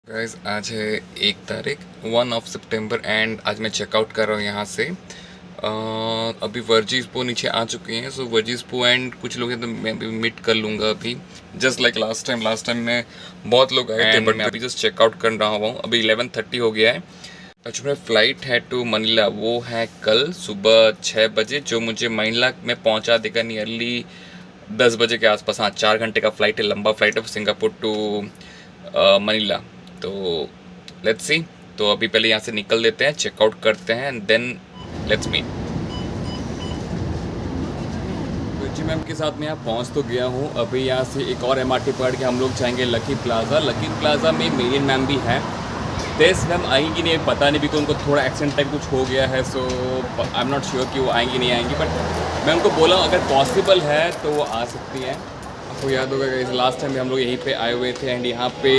Guys आज है 1 तारीख 1 सितंबर एंड आज मैं चेकआउट कर रहा हूँ यहाँ से। अभी वर्जिस पो नीचे आ चुके हैं। सो वर्जिस पो एंड कुछ लोग हैं तो मैं भी मीट कर लूँगा अभी, जस्ट लाइक लास्ट टाइम में बहुत लोग आए थे बट मैं अभी जस्ट चेकआउट कर रहा हूँ। अभी 11:30 हो गया है। जो मेरा फ़्लाइट है टू मनीला वो है कल सुबह 6 बजे, जो मुझे मनीला में पहुँचा देगा नियरली 10 बजे के आसपास। हाँ, 4 घंटे का फ़्लाइट है, लंबा फ़्लाइट है सिंगापुर टू मनीला। तो लेट्स सी। तो अभी पहले यहाँ से निकल लेते हैं, चेकआउट करते हैं and then let's meet. Ruchi ma'am के साथ मैं यहाँ पहुँच तो गया हूँ। अभी यहाँ से एक और MRT पकड़ के हम लोग जाएंगे लकी प्लाज़ा। लकी प्लाज़ा में मेरियन मैम भी है। तेज मैम आएंगी नहीं पता नहीं, बिकॉज उनको थोड़ा एक्सीडेंट टाइप कुछ हो गया है। सो आई एम नॉट श्योर कि वो आएंगी नहीं आएंगी, बट मैं उनको बोला अगर पॉसिबल है तो वो आ सकती हैं। आपको याद होगा कि लास्ट टाइम भी हम लोग यहीं पे आए हुए थे एंड यहाँ पे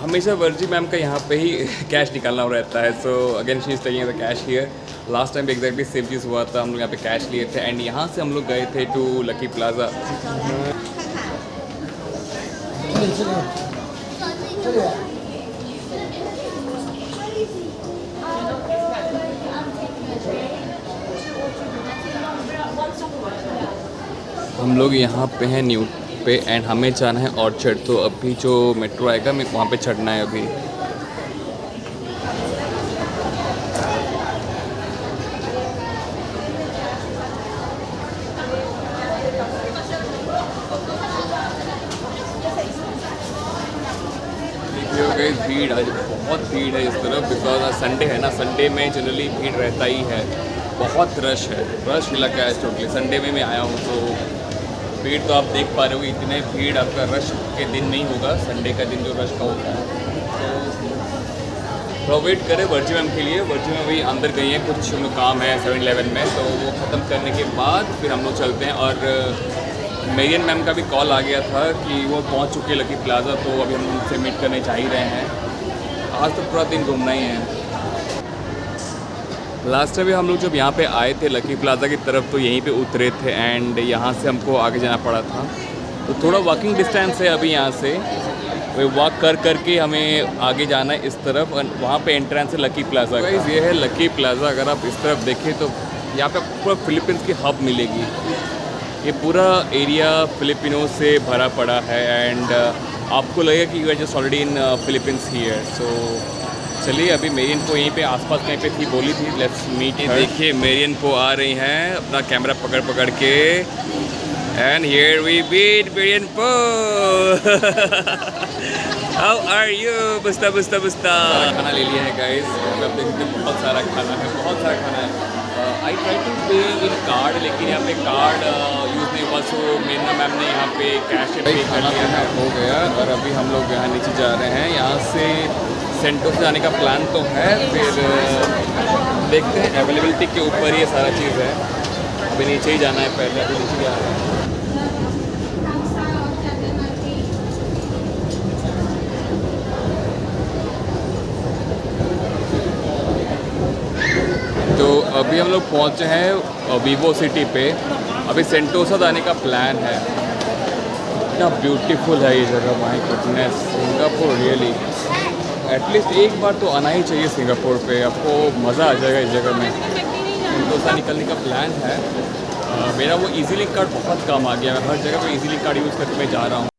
हमेशा वर्जी मैम का यहाँ पे ही कैश निकालना रहता है। So again she is taking the cash here. Last time भी एग्जैक्टली सेम चीज़ हुआ था, हम लोग यहाँ पे कैश लिए थे एंड यहाँ से हम लोग गए थे टू लकी प्लाज़ा। हम लोग यहाँ पे हैं न्यू पे एंड हमें जाना है ऑर्चर्ड। तो अभी जो मेट्रो आएगा मैं वहाँ पे चढ़ना है अभी। देखिए हो गई भीड़, आज बहुत भीड़ है इस तरफ, बिकॉज आज संडे है ना। संडे में जनरली भीड़ रहता ही है, बहुत रश है, रश इलाका है टोटली। संडे में मैं आया हूँ तो भीड़ तो आप देख पा रहे हो। इतने भीड़ आपका रश के दिन नहीं होगा, संडे का दिन जो रश का होता है। तो वेट करें वर्जी मैम के लिए। वर्जी मैम अभी अंदर गई हैं, कुछ काम है 7-Eleven में, तो वो ख़त्म करने के बाद फिर हम लोग चलते हैं। और मेरियन मैम का भी कॉल आ गया था कि वो पहुंच चुके लकी प्लाज़ा, तो अभी हम उनसे मीट करने जा ही रहे हैं। आज तो पूरा दिन घूमना ही है। लास्ट टाइम भी हम लोग जब यहाँ पे आए थे लकी प्लाज़ा की तरफ तो यहीं पे उतरे थे एंड यहाँ से हमको आगे जाना पड़ा था। तो थोड़ा वॉकिंग डिस्टेंस है अभी यहाँ से, वो वॉक कर के हमें आगे जाना है इस तरफ। और वहाँ पे एंट्रेंस है लकी प्लाज़ा का। ये है लकी प्लाज़ा। अगर आप इस तरफ देखें तो यहाँ पे पूरा फिलीपींस की हब मिलेगी। ये पूरा एरिया फिलिपिनो से भरा पड़ा है एंड आपको लगेगा कि you are just already in Philippines here. So चलिए, अभी मेरियन पो यहीं पे आसपास कहीं पे थी, बोली थी लेट्स मीट। देखिए मेरियन पो आ रही हैं अपना कैमरा पकड़ के and here we meet Marian Po. How are you? बुस्ता खाना ले लिया है गाइस। आप देख सकते हैं बहुत सारा खाना है। आई ट्राई टू पे इन कार्ड, लेकिन यहाँ पे कार्ड यूज़ नहीं हुआ। सो मेरा मैम ने यहाँ पे कैश पे कर लिया है, हो गया। और अभी हम लोग यहाँ नीचे जा रहे हैं। यहाँ से सेंटोसा जाने का प्लान तो है, फिर देखते हैं। अवेलेबिलिटी के ऊपर ये सारा चीज़ है। अभी नीचे ही जाना है पहले, अभी नीचे जा रहे हैं। तो अभी हम लोग पहुँचे हैं वीवो सिटी पे। अभी सेंटोसा जाने का प्लान है। इतना ब्यूटीफुल है ये जगह, my goodness. Singapore really, at least एक बार तो आना ही चाहिए सिंगापुर पे, आपको मज़ा आ जाएगा इस जगह में। सेंटोसा निकलने का प्लान है। मेरा वो इजीली कार्ड बहुत कम आ गया। मैं हर जगह पे इजीली कार्ड यूज़ करके मैं जा रहा हूँ।